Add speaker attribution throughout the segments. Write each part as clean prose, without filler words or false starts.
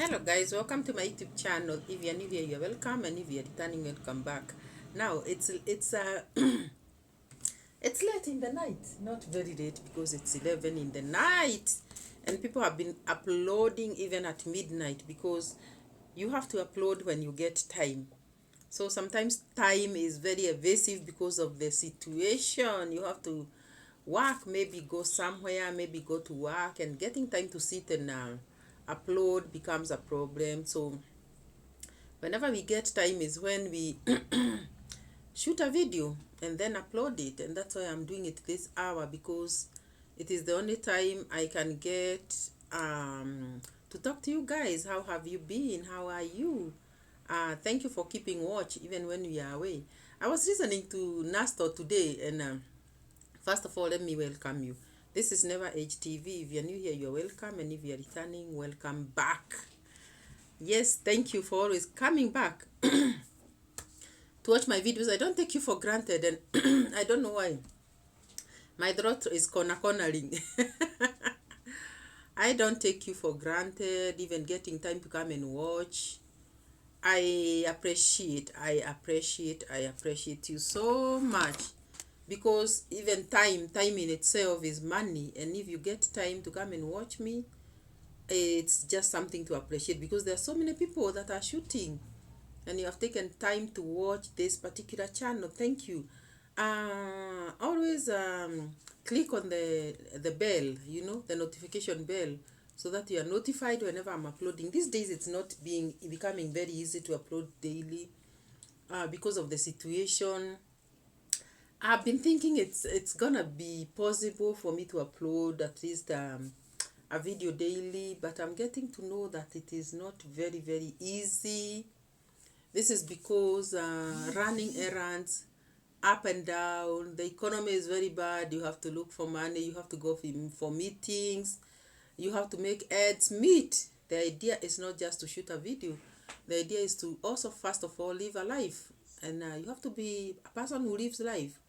Speaker 1: Hello guys, welcome to my YouTube channel. If you're new here, you're welcome, and if you're returning, welcome back. Now it's it's late in the night, not very late because it's 11 in the night, and people have been uploading even at midnight because you have to upload when you get time. So sometimes time is very evasive because of the situation. You have to work, maybe go somewhere, maybe go to work, and getting time to sit and upload becomes a problem. So whenever we get time is when we shoot a video and then upload it, and that's why I'm doing it this hour, because it is the only time I can get to talk to you guys. How have you been? How are you? Thank you for keeping watch even when we are away. I was listening to Nastor today, and first of all, let me welcome you. This is Never Age TV. If you're new here, you're welcome, and if you're returning, welcome back. Yes, thank you for always coming back to watch my videos. I don't take you for granted, and I don't know why. My throat is cornering. I don't take you for granted, even getting time to come and watch. I appreciate you so much, because even time in itself is money, and if you get time to come and watch me, it's just something to appreciate, because there are so many people that are shooting and you have taken time to watch this particular channel. Thank you. Always click on the bell, the notification bell, so that you are notified whenever I'm uploading. These days it's not becoming very easy to upload daily because of the situation. I've been thinking it's gonna be possible for me to upload at least a video daily, but I'm getting to know that it is not very easy. This is because running errands up and down, the economy is very bad. You have to look for money, you have to go for meetings, you have to make ends meet. The idea is not just to shoot a video. The idea is to also, first of all, live a life, and you have to be a person who lives life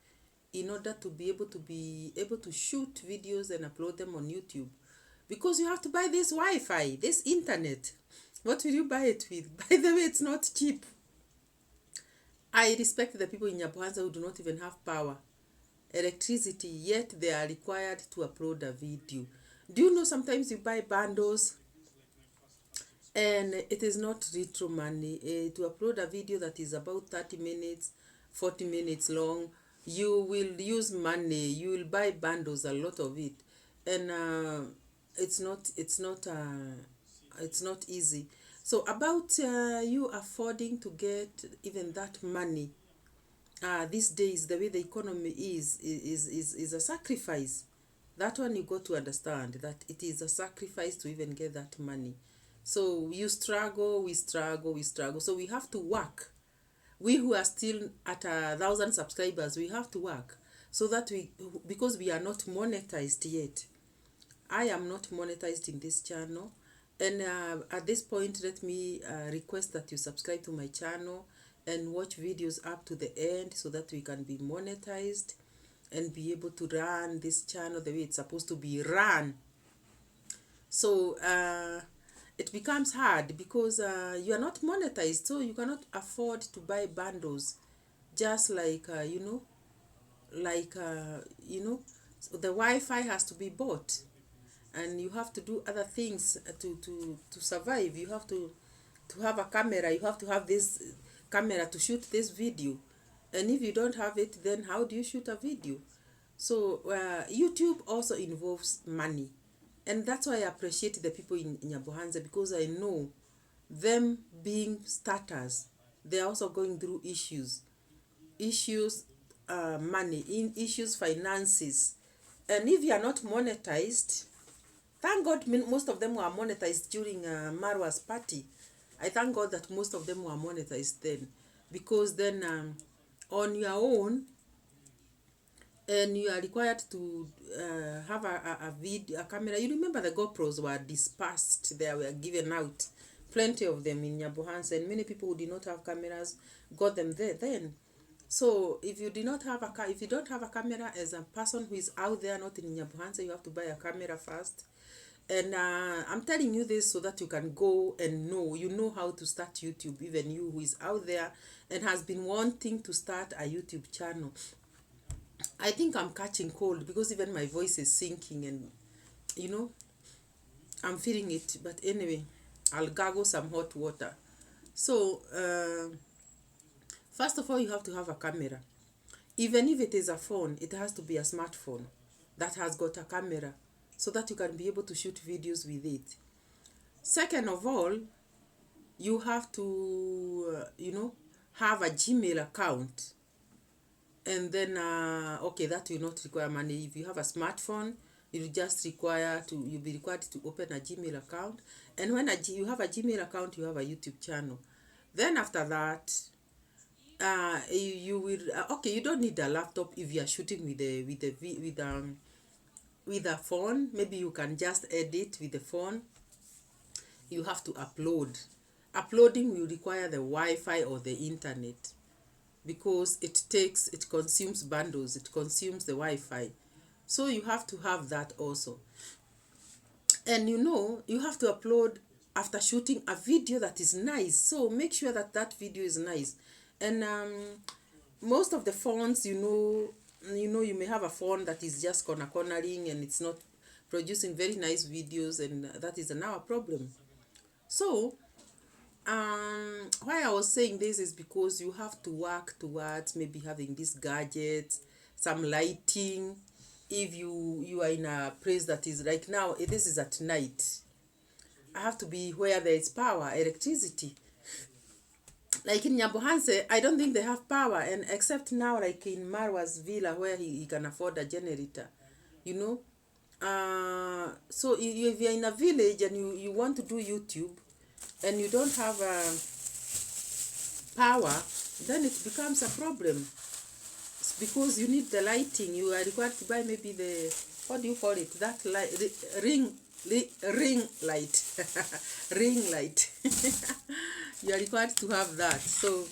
Speaker 1: in order to be able to shoot videos and upload them on YouTube, because you have to buy this Wi-Fi, this internet. What will you buy it with? By the way, it's not cheap. I respect the people in Nyabohansa who do not even have power, electricity, yet they are required to upload a video. Do you know sometimes you buy bundles and it is not retro money to upload a video that is about 30 minutes, 40 minutes long? You will use money, you will buy bundles, a lot of it, and it's not easy. So about you affording to get even that money, these days, the way the economy is a sacrifice. That one you got to understand that it is a sacrifice to even get that money. So you struggle, we struggle. So we have to work. We who are still at 1,000 subscribers, we have to work so that because we are not monetized yet. I am not monetized in this channel, and at this point, let me request that you subscribe to my channel and watch videos up to the end, so that we can be monetized and be able to run this channel the way it's supposed to be run. So it becomes hard because you are not monetized, so you cannot afford to buy bundles, just like so the Wi-Fi has to be bought, and you have to do other things to survive. You have to have a camera, you have to have this camera to shoot this video, and if you don't have it, then how do you shoot a video? So YouTube also involves money, and that's why I appreciate the people in Nyabohansa, because I know them being starters, they're also going through issues, money, issues, finances. And if you are not monetized, thank God most of them were monetized during Marwa's party. I thank God that most of them were monetized then, because then on your own, and you are required to have a video, a camera. You remember the GoPros were dispersed, they were given out, plenty of them in Nyabohansa, and many people who did not have cameras got them there then. So if you don't have a camera, as a person who is out there not in Nyabohansa, you have to buy a camera first, And I'm telling you this so that you can go and you know how to start YouTube, even you who is out there and has been wanting to start a YouTube channel. I think I'm catching cold because even my voice is sinking, and you know, I'm feeling it. But anyway, I'll gargle some hot water. So, first of all, you have to have a camera. Even if it is a phone, it has to be a smartphone that has got a camera so that you can be able to shoot videos with it. Second of all, you have to, have a Gmail account. And then, okay, that will not require money. If you have a smartphone, you'll be required to open a Gmail account. And when you have a Gmail account, you have a YouTube channel. Then after that, you will okay, you don't need a laptop if you are shooting with a phone. Maybe you can just edit with the phone. You have to uploading will require the Wi-Fi or the internet, because it consumes bundles, it consumes the Wi-Fi, so you have to have that also. And you have to upload after shooting a video that is nice, so make sure that that video is nice. And most of the phones, you may have a phone that is just cornering and it's not producing very nice videos, and that is now a problem. So why I was saying this is because you have to work towards maybe having these gadgets, some lighting. If you are in a place that is like now, this is at night, I have to be where there is power, electricity. Like in Nyabohanse, I don't think they have power, and except now, like in Marwa's villa, where he can afford a generator, you know. So if you're in a village and you want to do YouTube, and you don't have power, then it becomes a problem. It's because you need the lighting. You are required to buy maybe the, what do you call it, that light, ring light. Ring light. You are required to have that. So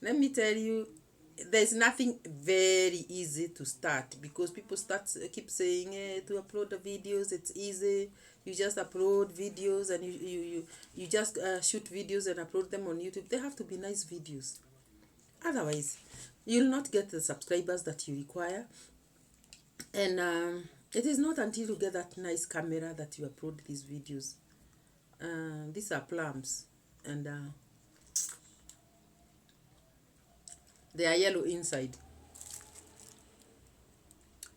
Speaker 1: let me tell you, there's nothing very easy to start, because people keep saying, to upload the videos it's easy. You just upload videos and you just shoot videos and upload them on YouTube. They have to be nice videos, otherwise you'll not get the subscribers that you require. And it is not until you get that nice camera that you upload these videos. These are plums, and they are yellow inside,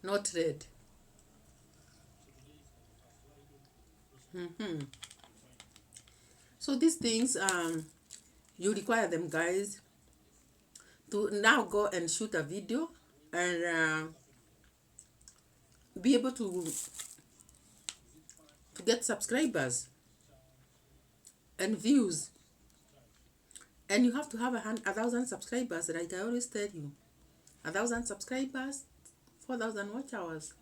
Speaker 1: not red. So these things, you require them, guys, to now go and shoot a video and be able to get subscribers and views. And you have to have 1,000 subscribers, like I always tell you. 1,000 subscribers, 4,000 watch hours.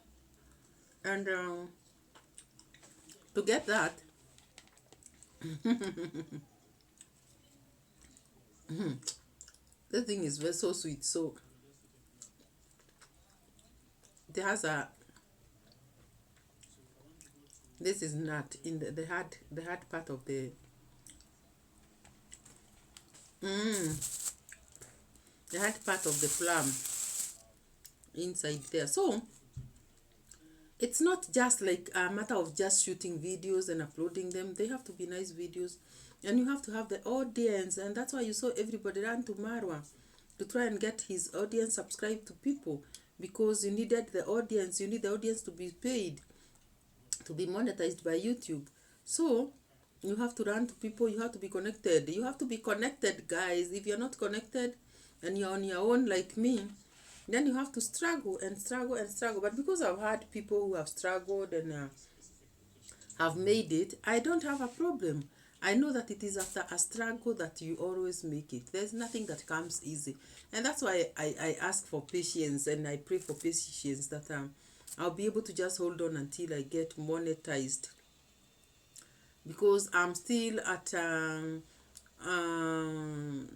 Speaker 1: And to get that, the thing is very so sweet. So it has this is nut in the hard part of the the hard part of the plum inside there. So it's not just like a matter of just shooting videos and uploading them. They have to be nice videos, and you have to have the audience. And that's why you saw everybody run to Marwa to try and get his audience subscribed to people, because you needed the audience. You need the audience to be paid, to be monetized by YouTube. So you have to run to people. You have to be connected. You have to be connected, guys. If you're not connected and you're on your own like me, then you have to struggle and struggle and struggle. But because I've had people who have struggled and have made it, I don't have a problem. I know that it is after a struggle that you always make it. There's nothing that comes easy. And that's why I ask for patience, and I pray for patience, that I'll be able to just hold on until I get monetized. Because I'm still at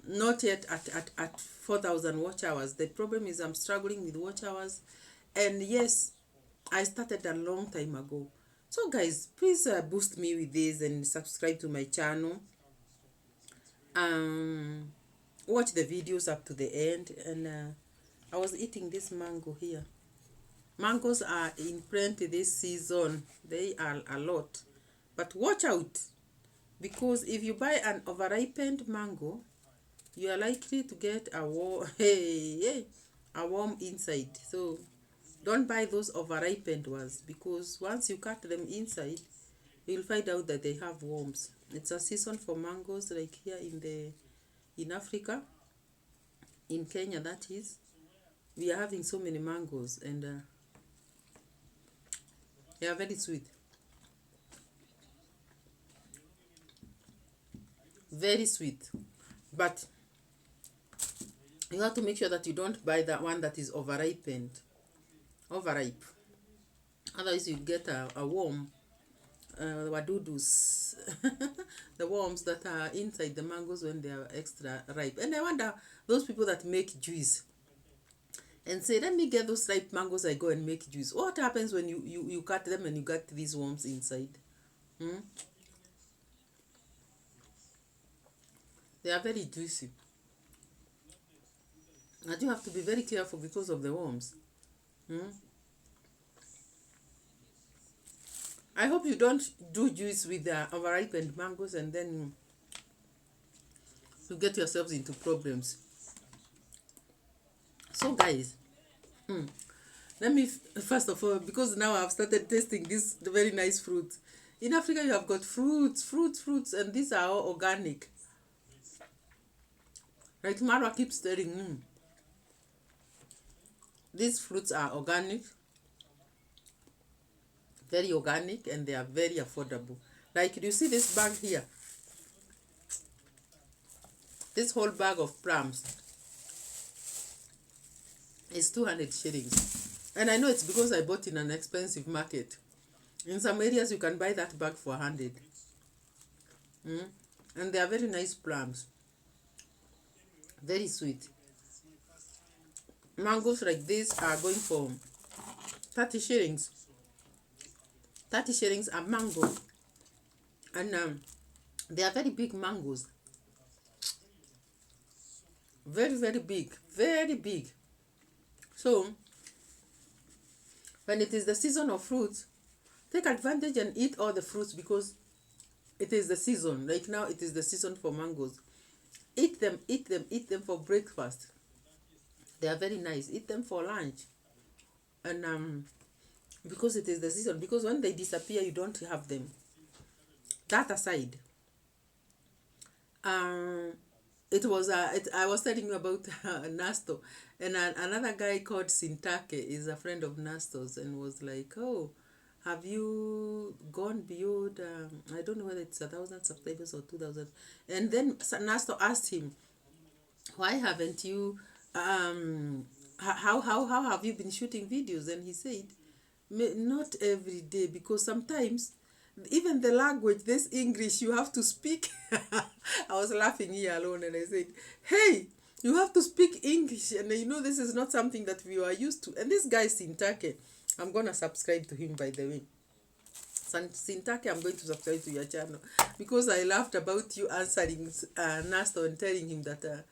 Speaker 1: not yet at 4,000 watch hours. The problem is I'm struggling with watch hours. And yes, I started a long time ago, So guys, please boost me with this and subscribe to my channel. um Watch the videos up to the end. And I was eating this mango here. Mangoes are in plenty this season. They are a lot, but watch out, because if you buy an overripened mango, you are likely to get a worm, a worm inside. So don't buy those overripened ones, because once you cut them inside, you'll find out that they have worms. It's a season for mangoes, like here in Africa, in Kenya that is. We are having so many mangoes, and they are very sweet. Very sweet. But you have to make sure that you don't buy that one that is overripe. Otherwise you get a worm, wadudus, the worms that are inside the mangoes when they are extra ripe. And I wonder, those people that make juice and say, let me get those ripe mangoes, I go and make juice. What happens when you cut them and you get these worms inside? They are very juicy. And you have to be very careful because of the worms. I hope you don't do juice with the overripened mangoes and then you get yourselves into problems. So guys, let me first of all, because now I've started tasting this very nice fruit. In Africa you have got fruits, and these are all organic. Like Marwa keeps telling me, these fruits are organic, very organic, and they are very affordable. Like, you see this bag here? This whole bag of plums is 200 shillings. And I know it's because I bought in an expensive market. In some areas you can buy that bag for 100. And they are very nice plums. Very sweet. Mangoes like this are going for 30 shillings. 30 shillings a mango. And they are very big mangoes. Very, very big. Very big. So, when it is the season of fruits, take advantage and eat all the fruits, because it is the season. Like now, it is the season for mangoes. Eat them, eat them, eat them for breakfast. They are very nice. Eat them for lunch. And because it is the season. Because when they disappear, you don't have them. That aside, I was telling you about Nasto, and another guy called Sintake is a friend of Nasto's, and was like, oh, have you gone beyond, I don't know whether it's 1,000 subscribers or 2,000. And then Nasto asked him, why haven't you, how have you been shooting videos? And he said, not every day, because sometimes even the language, this English, you have to speak. I was laughing here alone, and I said, hey, you have to speak English, and this is not something that we are used to. And this guy Sintake, I'm gonna subscribe to him, by the way. Sintake, I'm going to subscribe to your channel, because I laughed about you answering Nasto and telling him that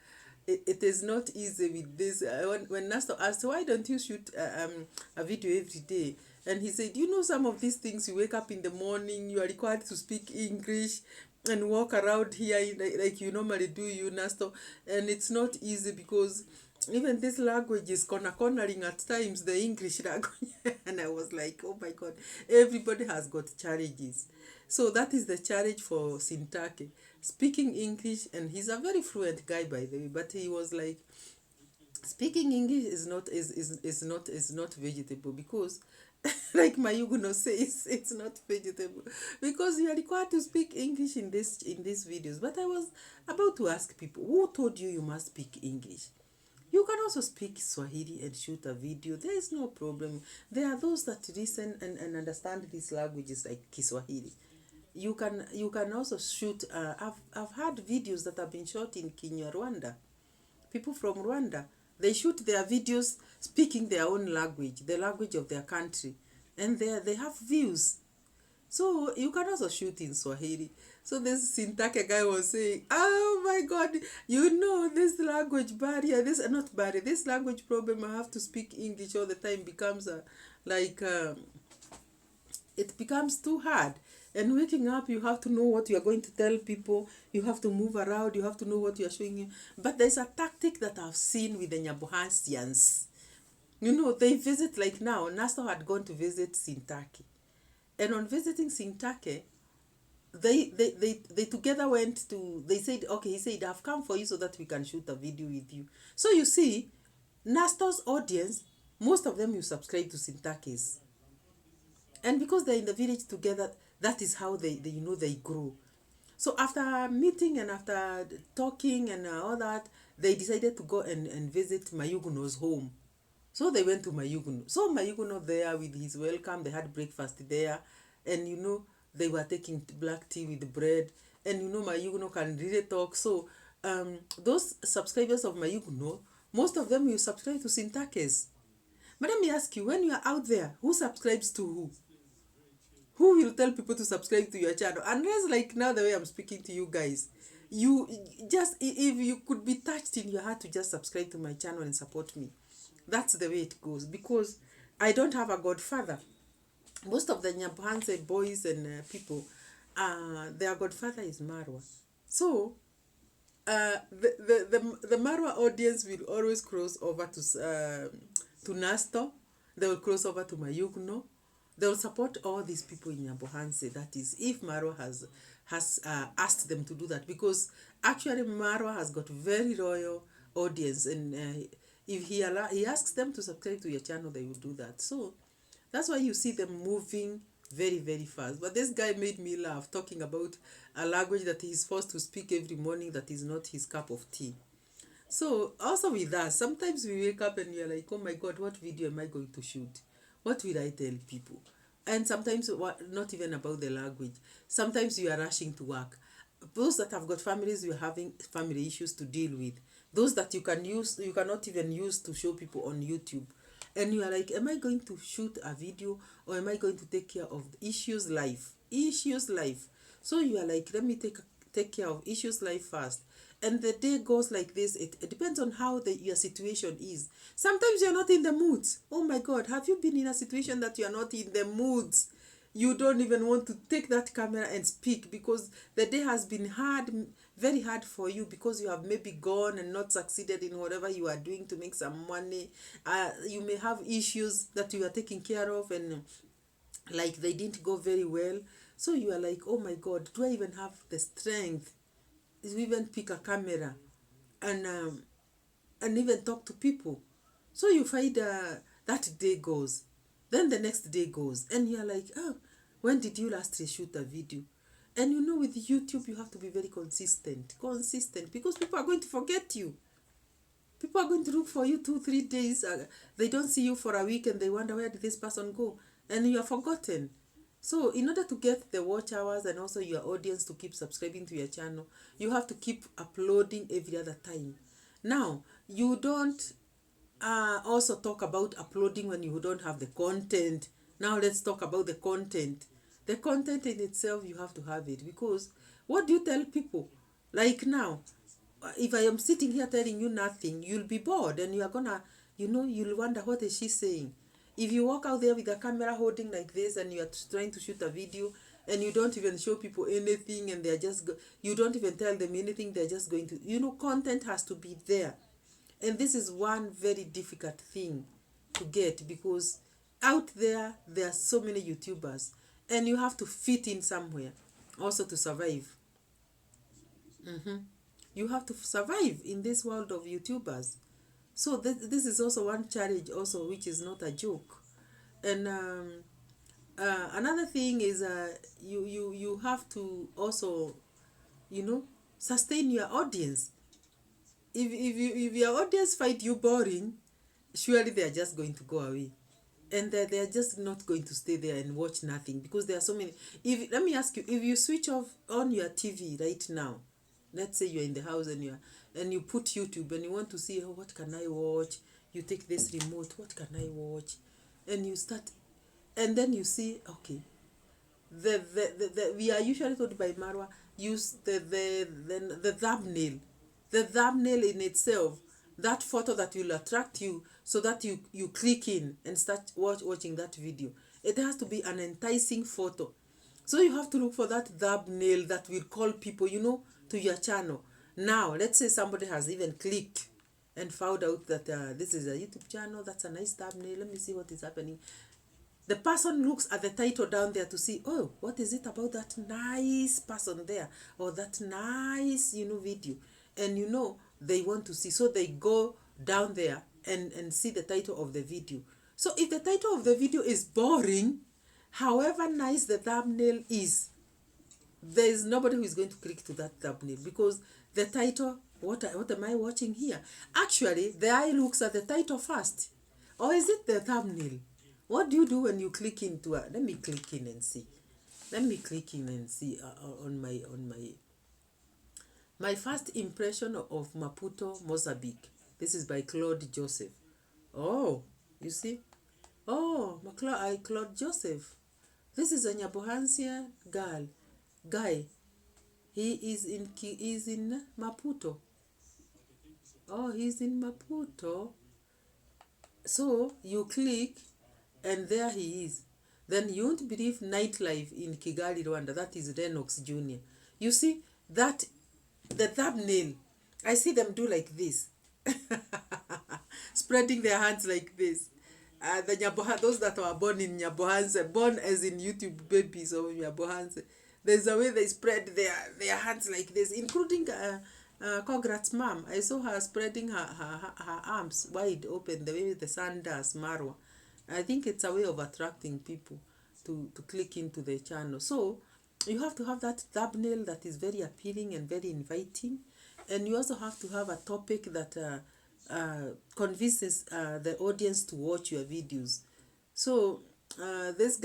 Speaker 1: it is not easy with this. When Nasto asked, why don't you shoot a video every day? And he said, some of these things, you wake up in the morning, you are required to speak English and walk around here like you normally do, Nasto. And it's not easy, because even this language is cornering at times, the English language. And I was like, oh my God, everybody has got challenges. So that is the challenge for Sintake, speaking English. And he's a very fluent guy, by the way, but he was like, speaking English is not vegetable, because like Mayuguno says, it's not vegetable, because you are required to speak English in these videos. But I was about to ask people, who told you must speak English? You can also speak Swahili and shoot a video. There is no problem. There are those that listen and understand these languages like Kiswahili. You can also shoot. I've had videos that have been shot in Kenya, Rwanda. People from Rwanda, they shoot their videos speaking their own language, the language of their country, and they have views. So you can also shoot in Swahili. So this Sintake guy was saying, "Oh my God, you know this language barrier, this not barrier, this language problem. I have to speak English all the time becomes a like it becomes too hard. And waking up, you have to know what you are going to tell people. You have to move around. You have to know what you are showing you. But there's a tactic that I've seen with the Nyabohansians. You know, they visit like now. Nasto had gone to visit Sintake. And on visiting Sintake, they together went to, they said, okay, he said, I've come for you so that we can shoot a video with you. So you see, Nasto's audience, most of them you subscribe to Sintake's. And because they're in the village together, that is how they you know, they grow. So after meeting and after talking and all that, they decided to go and visit Mayuguno's home. So they went to Mayuguno. So Mayuguno there with his welcome, they had breakfast there. And you know, they were taking black tea with bread. And you know, Mayuguno can really talk. So those subscribers of Mayuguno, most of them you subscribe to Sintakes. But let me ask you, when you are out there, who subscribes to who? Who will tell people to subscribe to your channel? Unless like now the way I'm speaking to you guys, you just, if you could be touched in your heart to just subscribe to my channel and support me, that's the way it goes. Because I don't have a godfather. Most of the Nyabohanse boys and people, their godfather is Marwa. So the Marwa audience will always cross over to Nasto. They will cross over to Mayugno. They will support all these people in Nyabohanse. That is, if Marwa has asked them to do that, because actually Marwa has got very loyal audience, and if he asks them to subscribe to your channel, they will do that. So that's why you see them moving very, very fast. But this guy made me laugh, talking about a language that he's forced to speak every morning that is not his cup of tea. So also with us, sometimes we wake up and we are like, oh my God, what video am I going to shoot? What will I tell people? And sometimes not even about the language. Sometimes you are rushing to work. Those that have got families, you are having family issues to deal with. Those that you cannot even use to show people on YouTube. And you are like, am I going to shoot a video, or am I going to take care of the issues life? Issues life. So you are like, let me take care of issues life first. And the day goes like this. It depends on how your situation is. Sometimes you're not in the moods. Oh my God, have you been in a situation that you're not in the moods? You don't even want to take that camera and speak because the day has been hard, very hard for you, because you have maybe gone and not succeeded in whatever you are doing to make some money. You may have issues that you are taking care of, and like they didn't go very well. So you are like, oh my God, do I even have the strength to even pick a camera and even talk to people? So you find that day goes, then the next day goes, and you're like, oh, when did you last shoot a video? And you know, with YouTube you have to be very consistent, because people are going to forget you. People are going to look for you 2-3 days. They don't see you for a week and they wonder, where did this person go? And you are forgotten. So in order to get the watch hours and also your audience to keep subscribing to your channel, you have to keep uploading every other time. Now, you don't also talk about uploading when you don't have the content. Now let's talk about the content. The content in itself, you have to have it, because what do you tell people? Like now, if I am sitting here telling you nothing, you'll be bored and you are gonna, you'll wonder, what is she saying? If you walk out there with a camera holding like this and you are trying to shoot a video and you don't even show people anything, and they're just, you don't even tell them anything, they're just going to, content has to be there. And this is one very difficult thing to get, because out there are so many YouTubers, and you have to fit in somewhere also to survive. You have to survive in this world of YouTubers. So this is also one challenge also, which is not a joke. And another thing is you have to also, sustain your audience. If your audience find you boring, surely they are just going to go away, and they are just not going to stay there and watch nothing, because there are so many. If let me ask you, if you switch off on your TV right now, let's say you're in the house and you put YouTube and you want to see, oh, what can I watch? You take this remote, what can I watch? And you start, and then you see, okay, we are usually told by Marwa, use the thumbnail. The thumbnail in itself, that photo that will attract you so that you click in and start watching that video. It has to be an enticing photo. So you have to look for that thumbnail that will call people, to your channel. Now, let's say somebody has even clicked and found out that this is a YouTube channel, that's a nice thumbnail, let me see what is happening. The person looks at the title down there to see, oh, what is it about that nice person there, or that nice, video. And they want to see. So they go down there and see the title of the video. So if the title of the video is boring, however nice the thumbnail is, there is nobody who is going to click to that thumbnail, because the title, what am I watching here? Actually, the eye looks at the title first. Or is it the thumbnail? What do you do when you click into let me click in and see. Let me click in and see on my first impression of Maputo, Mozambique. This is by Claude Joseph. Oh, you see? Oh, Claude Joseph. This is a Nyabohansia guy. He is in Maputo. Oh, he's in Maputo. So you click, and there he is. Then you won't believe nightlife in Kigali, Rwanda. That is Lennox Jr. You see that the thumbnail. I see them do like this, spreading their hands like this. Those that were born in Nyabohanse, born as in YouTube babies of Nyabohanse, there's a way they spread their hands like this, including Kograt's mom. I saw her spreading her arms wide open, the way the sun does, Marwa. I think it's a way of attracting people to click into the channel. So you have to have that thumbnail that is very appealing and very inviting. And you also have to have a topic that convinces the audience to watch your videos. So there's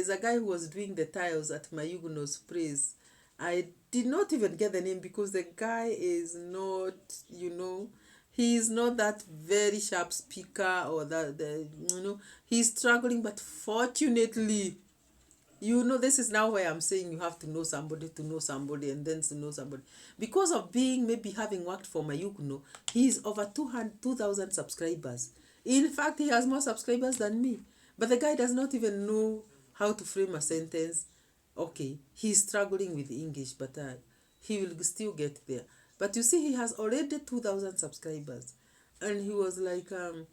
Speaker 1: a guy who was doing the tiles at Mayuguno's Praise. I did not even get the name because the guy is not, he is not that very sharp speaker, or he's struggling. But fortunately, this is now where I'm saying you have to know somebody, and then to know somebody. Because of maybe having worked for Mayugno, he's over 2,000 subscribers. In fact, he has more subscribers than me. But the guy does not even know how to frame a sentence. Okay, he's struggling with English, but he will still get there. But you see, he has already 2,000 subscribers. And he was like, the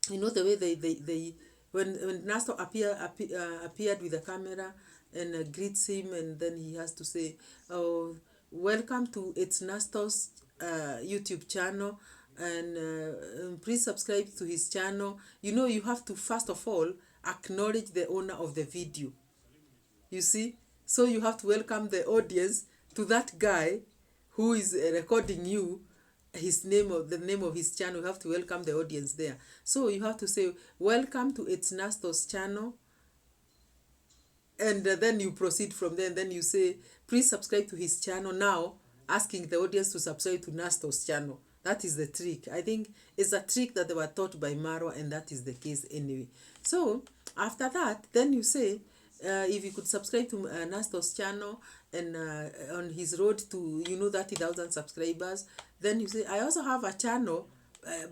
Speaker 1: way they when Nasto appeared with the camera and greets him, and then he has to say, oh, welcome to It's Nasto's YouTube channel, and please subscribe to his channel. You have to first of all acknowledge the owner of the video. You see? So you have to welcome the audience to that guy who is recording you, the name of his channel. You have to welcome the audience there. So you have to say, welcome to It's Nasto's channel. And then you proceed from there, and then you say, please subscribe to his channel now, asking the audience to subscribe to Nasto's channel. That is the trick. I think it's a trick that they were taught by Marwa, and that is the case anyway. So after that, then you say, if you could subscribe to Nasto's channel, and on his road to 30,000 subscribers, then you say, I also have a channel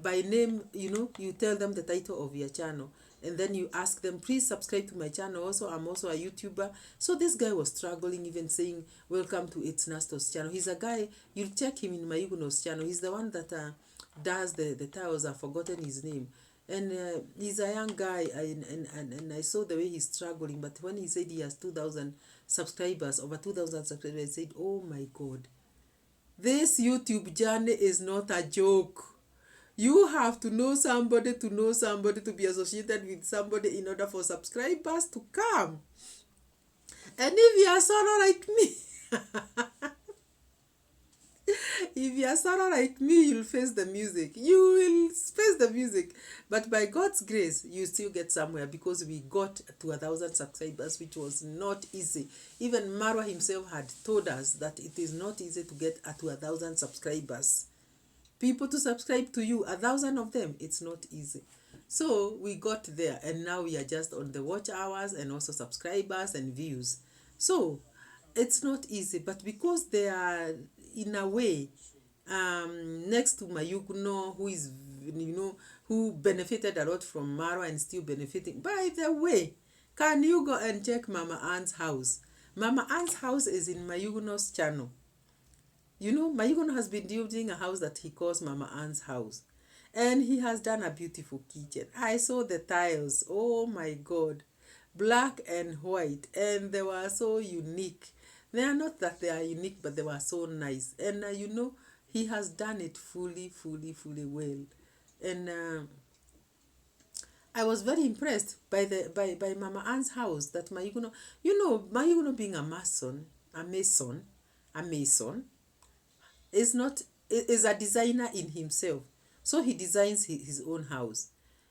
Speaker 1: by name. You tell them the title of your channel, and then you ask them, please subscribe to my channel also. I'm also a YouTuber. So this guy was struggling, even saying welcome to It's Nasto's channel. He's a guy, you'll check him in Mayuguno's channel. He's the one that does the tiles. I've forgotten his name. And he's a young guy, and I saw the way he's struggling. But when he said he has 2,000 subscribers, over 2,000 subscribers, I said, oh my God, this YouTube journey is not a joke. You have to know somebody to be associated with somebody in order for subscribers to come. And if you are sorrow like me, if you are sorrow like me, you'll face the music. You will face the music. But by God's grace, you still get somewhere, because we got to 1,000 subscribers, which was not easy. Even Marwa himself had told us that it is not easy to get to 1,000 subscribers. People to subscribe to you, 1,000 of them, it's not easy. So we got there, and now we are just on the watch hours and also subscribers and views. So it's not easy, but because they are in a way next to Mayugno, who is, who benefited a lot from Marwa and still benefiting. By the way, can you go and check Mama Ann's house? Mama Ann's house is in Mayugno's channel. Mayugno has been building a house that he calls Mama Ann's house. And he has done a beautiful kitchen. I saw the tiles. Oh my God. Black and white. And they were so unique. They are not that they are unique, but they were so nice. And he has done it fully, fully, fully well. And I was very impressed by by Mama Ann's house. That Mayugno being a mason, is not is a designer in himself. So he designs his own house,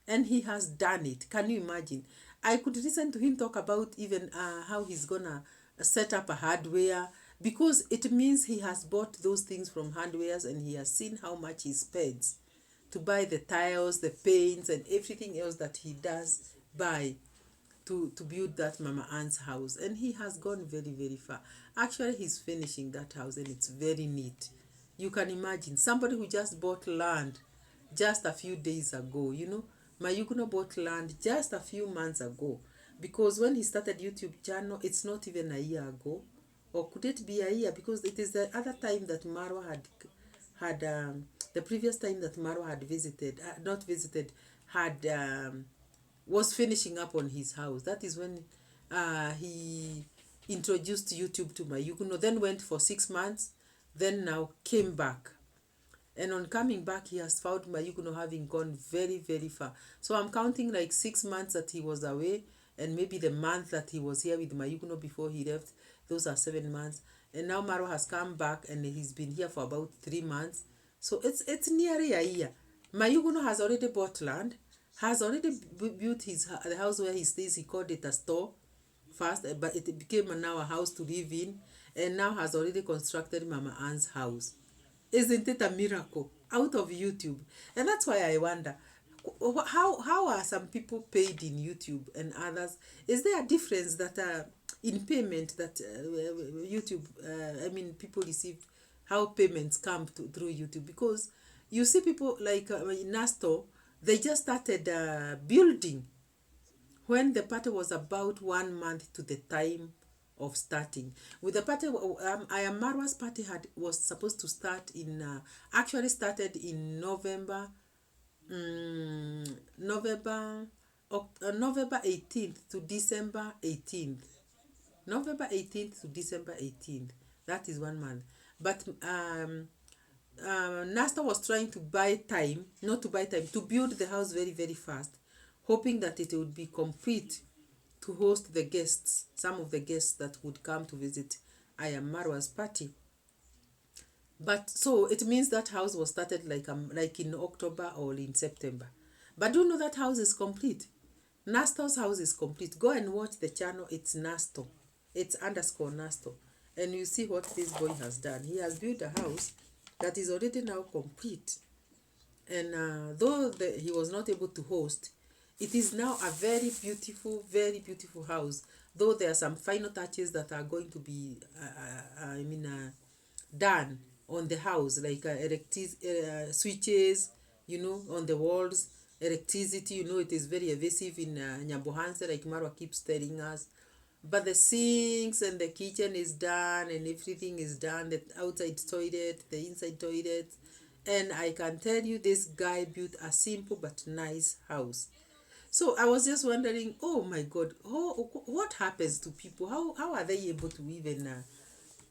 Speaker 1: and he has done it. Can you imagine? I could listen to him talk about even how he's gonna set up a hardware, because it means he has bought those things from hardwares and he has seen how much he spends to buy the tiles, the paints, and everything else that he does buy to build that Mama Ann's house. And he has gone very, very far. Actually, he's finishing that house and it's very neat. You can imagine somebody who just bought land just a few days ago. Mayugno bought land just a few months ago, because when he started YouTube channel, it's not even a year ago. Or could it be a year? Because it is the other time that Marwa had the previous time that Marwa had visited, not visited, had was finishing up on his house. That is when he introduced YouTube to Mayugno, then went for 6 months, then now came back. And on coming back, he has found Mayugno having gone very, very far. So I'm counting like 6 months that he was away, and maybe the month that he was here with Mayugno before he left. Those are 7 months. And now Marwa has come back and he's been here for about 3 months. So it's nearly a year. Mayugno has already bought land, has already built the house where he stays. He called it a store first, but it became now a house to live in, and now has already constructed Mama Ann's house. Isn't it a miracle? Out of YouTube. And that's why I wonder, how are some people paid in YouTube and others? Is there a difference that in payment that YouTube, people receive, how payments come through YouTube? Because you see people like Nasto, they just started building when the party was about 1 month to the time of starting. With the party, I am Marwa's party was supposed to start in actually started in November, November 18th to December 18th. November 18th to December 18th. That is 1 month. But Nasta was trying to buy time, not to buy time, to build the house very, very fast, hoping that it would be complete to host the guests, some of the guests that would come to visit I Am Marwa's party. But so it means that house was started like in October or in September. But do you know that house is complete? Nasto's house is complete. Go and watch the channel. It's Nasto. It's _ Nasto. And you see what this boy has done. He has built a house that is already now complete. And though he was not able to host, it is now a very beautiful house. Though there are some final touches that are going to be, done on the house, like switches, on the walls, electricity. It is very evasive in Nyambohanse, like Marwa keeps telling us. But the sinks and the kitchen is done, and everything is done. The outside toilet, the inside toilet. And I can tell you, this guy built a simple but nice house. So I was just wondering, oh my God, what happens to people? How are they able to even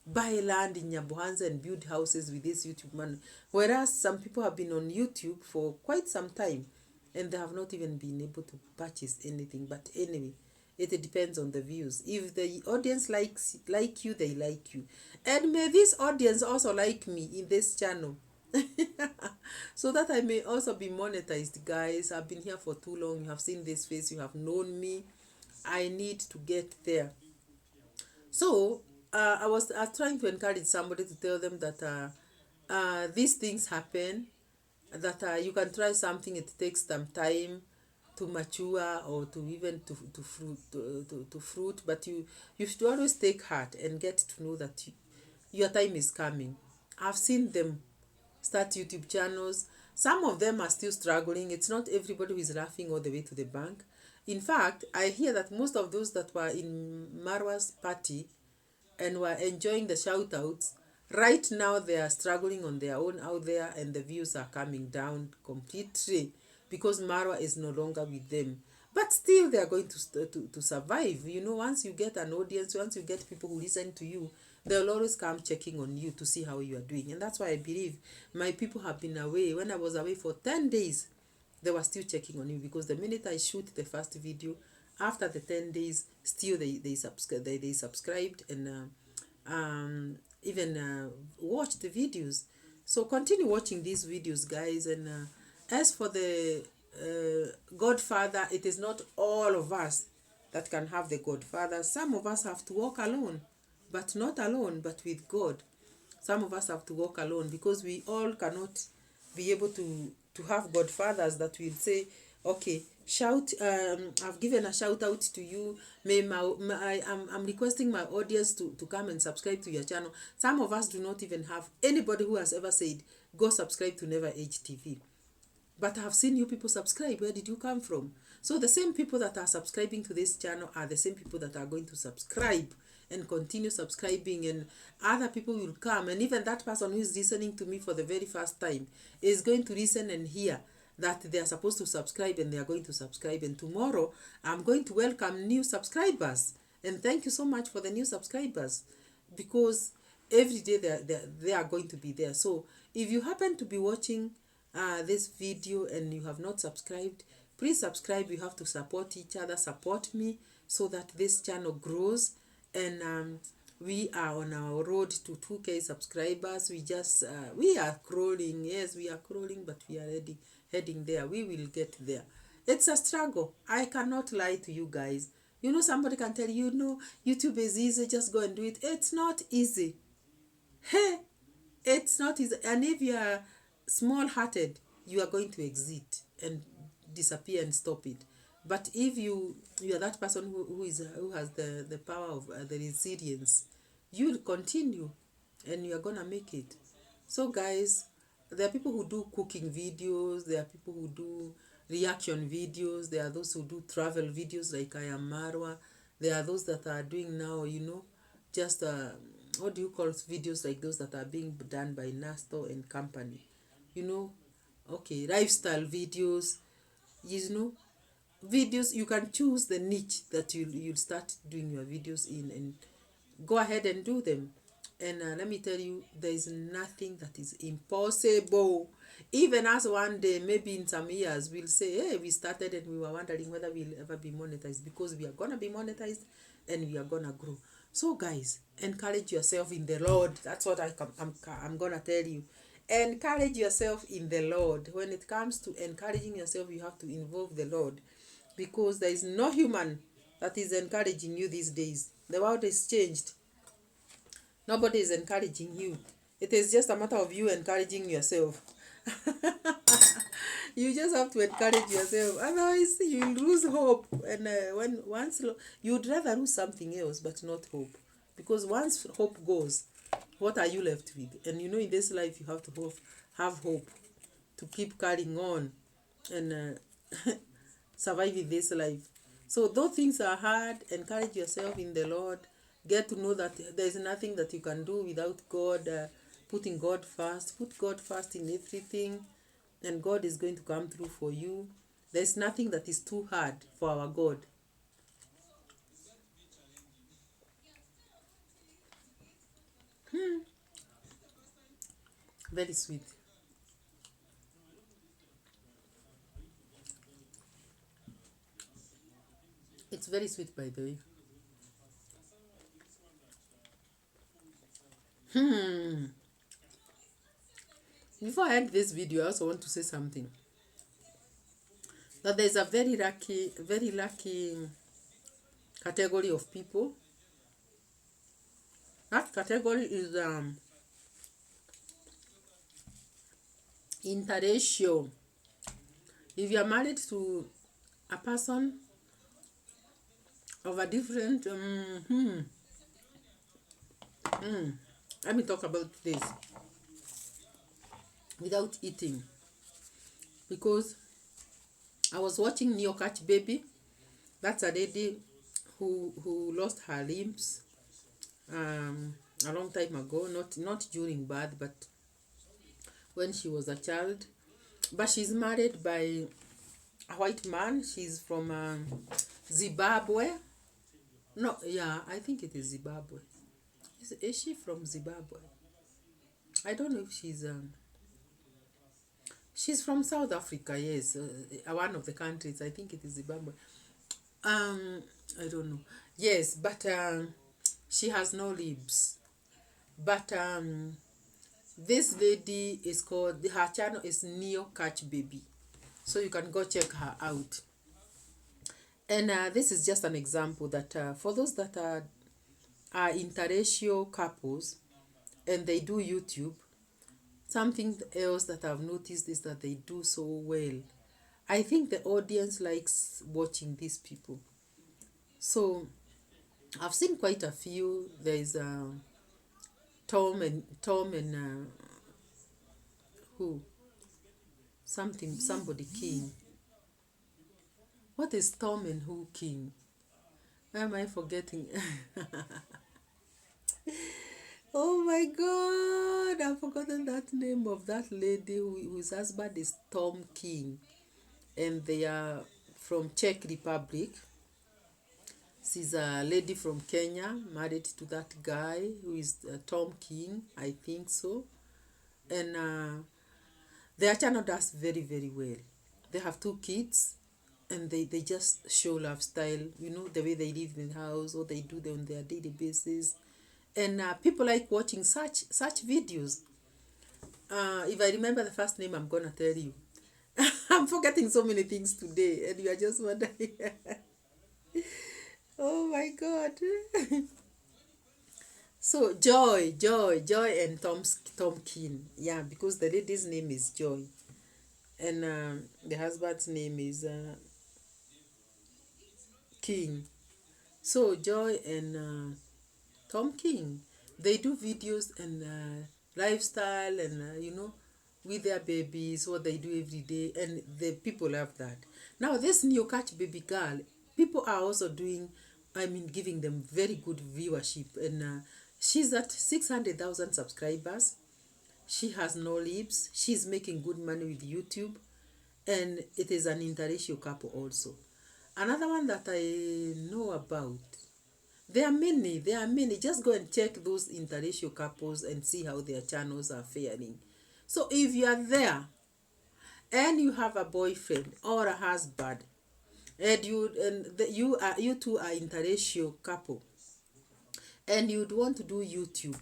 Speaker 1: buy land in Nyambohanse and build houses with this YouTube money? Whereas some people have been on YouTube for quite some time and they have not even been able to purchase anything. But anyway, it depends on the views. If the audience like you, they like you. And may this audience also like me in this channel. So that I may also be monetized, guys. I've been here for too long. You have seen this face. You have known me. I need to get there. So I was trying to encourage somebody to tell them that these things happen, that you can try something. It takes some time to mature or to even to fruit, but you should always take heart and get to know that your time is coming. I've seen them start YouTube channels. Some of them are still struggling. It's not everybody who is laughing all the way to the bank. In fact, I hear that most of those that were in Marwa's party and were enjoying the shout outs, right now they are struggling on their own out there, and the views are coming down completely because Marwa is no longer with them. But still, they are going to survive. You know, once you get an audience, once you get people who listen to you, they'll always come checking on you to see how you are doing. And that's why I believe my people have been away. When I was away for 10 days, they were still checking on you, because the minute I shoot the first video, after the 10 days, still they subscribed and even watch the videos. So continue watching these videos, guys. And as for the Godfather, it is not all of us that can have the Godfather. Some of us have to walk alone, but not alone, but with God. Some of us have to walk alone, because we all cannot be able to have Godfathers that will say, okay, shout, I've given a shout out to you. I'm requesting my audience to come and subscribe to your channel. Some of us do not even have anybody who has ever said, go subscribe to Never Age TV. But I have seen you people subscribe. Where did you come from? So the same people that are subscribing to this channel are the same people that are going to subscribe and continue subscribing, and other people will come. And even that person who is listening to me for the very first time is going to listen and hear that they are supposed to subscribe, and they are going to subscribe. And tomorrow I'm going to welcome new subscribers. And thank you so much for the new subscribers, because every day they are going to be there. So if you happen to be watching this video and you have not subscribed, please subscribe. You have to support each other, support me, so that this channel grows. And we are on our road to 2K subscribers. We are crawling. Yes, we are crawling, but we are heading there. We will get there. It's a struggle. I cannot lie to you guys. You know, somebody can tell you, no, YouTube is easy, just go and do it. It's not easy. Hey, it's not easy. And if you are small-hearted, you are going to exit and disappear and stop it. But if you are that person who has the power of the resilience, you will continue and you are gonna make it. So guys, there are people who do cooking videos, there are people who do reaction videos, there are those who do travel videos like I am Marwa, there are those that are doing now, you know, just what do you call videos like those that are being done by Nasto and company, you know, okay, lifestyle videos, you know, videos. You can choose the niche that you'll start doing your videos in, and go ahead and do them. And let me tell you, there is nothing that is impossible. Even as one day, maybe in some years, we'll say, hey, we started and we were wondering whether we'll ever be monetized, because we are gonna be monetized and we are gonna grow. So guys, encourage yourself in the Lord. That's what I'm gonna tell you. Encourage yourself in the Lord. When it comes to encouraging yourself, you have to involve the Lord, because there is no human that is encouraging you these days. The world is changed. Nobody is encouraging you. It is just a matter of you encouraging yourself. You just have to encourage yourself. Otherwise, you'll lose hope. And you'd rather lose something else, but not hope. Because once hope goes, what are you left with? And you know, in this life, you have to have hope to keep carrying on and survive in this life. So though things are hard, encourage yourself in the Lord. Get to know that there is nothing that you can do without God. Putting God first. Put God first in everything, and God is going to come through for you. There is nothing that is too hard for our God. Very sweet. It's very sweet, by the way. Before I end this video, I also want to say something. That there's a very lucky category of people. That category is interracial. If you are married to a person of a different let me talk about this without eating, because I was watching Neo Catch Baby. That's a lady who lost her limbs a long time ago, not during birth, but when she was a child. But she's married by a white man. She's from Zimbabwe. No, yeah, I think it is Zimbabwe. Is she from Zimbabwe? I don't know if she's from South Africa. Yes, one of the countries. I think it is Zimbabwe. I don't know. Yes, but she has no lips. But this lady is called, her channel is Neo Catch Baby, so you can go check her out. And this is just an example that for those that are interracial couples and they do YouTube, something else that I've noticed is that they do so well. I think the audience likes watching these people. So I've seen quite a few. There is Tom and who somebody King. What is Tom and who King? Why am I forgetting? Oh my God, I've forgotten that name of that lady whose husband is Tom King, and they are from Czech Republic. She's a lady from Kenya, married to that guy who is Tom King, I think so. And their channel does very, very well. They have 2 kids, and they just show lifestyle, the way they live in the house, what they do on their daily basis. And people like watching such videos. If I remember the first name, I'm gonna tell you. I'm forgetting so many things today, and you are just wondering. Oh my God. So Joy and Tom King. Yeah, because the lady's name is Joy, and the husband's name is King. So Joy and Tom King, they do videos and lifestyle and with their babies, what they do every day, and the people love that. Now this Neo Catch Baby girl, people are also doing, giving them very good viewership, and she's at 600,000 subscribers. She has no lips. She's making good money with YouTube, and it is an interracial couple also. Another one that I know about, there are many. Just go and check those interracial couples and see how their channels are faring. So if you are there and you have a boyfriend or a husband, and you two are interracial couple, and you'd want to do YouTube,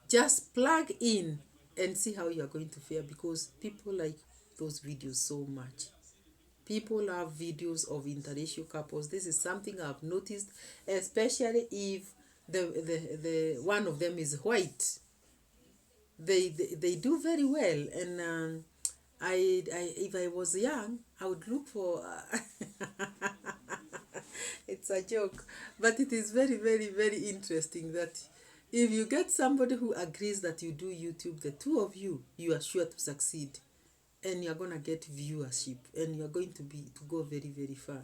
Speaker 1: just plug in and see how you are going to fare, because people like those videos so much. People love videos of interracial couples. This is something I've noticed, especially if the one of them is white. They do very well, and I if I was young, I would look for. It's a joke, but it is very, very, very interesting that if you get somebody who agrees that you do YouTube, the two of you are sure to succeed, and you're gonna get viewership, and you're going to go very, very far.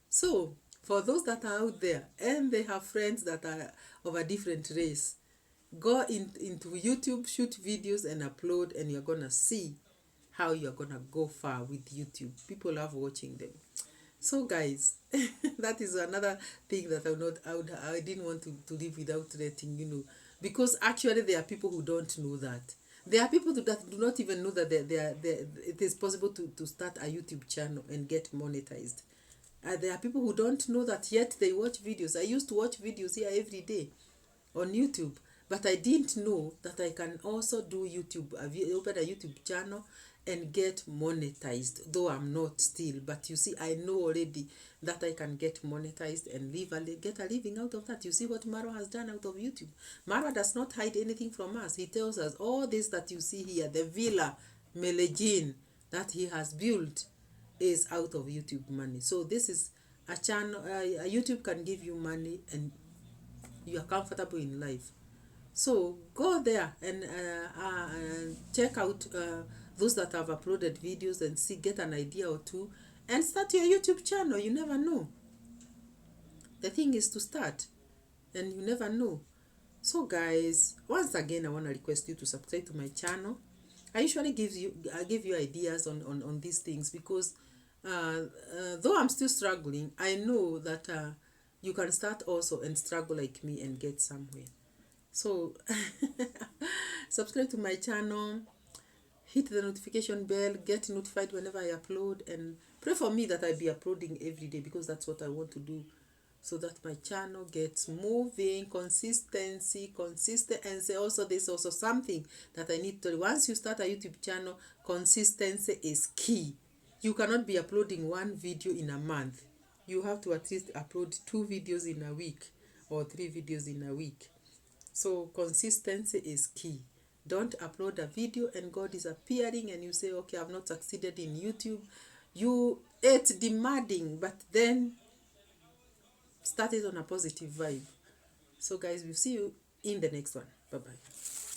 Speaker 1: So for those that are out there and they have friends that are of a different race, go into YouTube, shoot videos and upload, and you're gonna see how you're gonna go far with YouTube. People love watching them. So guys, that is another thing that I didn't want to live without letting because actually there are people who don't know that. There are people that do not even know that it is possible to start a YouTube channel and get monetized. There are people who don't know that, yet they watch videos. I used to watch videos here every day on YouTube, but I didn't know that I can also do YouTube, open a YouTube channel and get monetized, though I'm not still. But you see, I know already that I can get monetized and get a living out of that. You see what Maro has done out of YouTube. Maro does not hide anything from us. He tells us all this that you see here, the villa Medellin that he has built, is out of YouTube money. So this is a channel, YouTube can give you money and you are comfortable in life. So go there and check out those that have uploaded videos and see, get an idea or two, and start your YouTube channel. You never know. The thing is to start, and you never know. So guys, once again, I want to request you to subscribe to my channel. I usually give you ideas on these things because though I'm still struggling, I know that you can start also and struggle like me and get somewhere. So subscribe to my channel, hit the notification bell, get notified whenever I upload, and pray for me that I be uploading every day, because that's what I want to do, so that my channel gets moving. Consistency. Also, there's also something that I need to, once you start a YouTube channel, consistency is key. You cannot be uploading one video in a month. You have to at least upload 2 videos in a week or 3 videos in a week. So consistency is key. Don't upload a video and go disappearing and you say, okay, I've not succeeded in YouTube. It's demanding, but then start it on a positive vibe. So guys, we'll see you in the next one. Bye bye.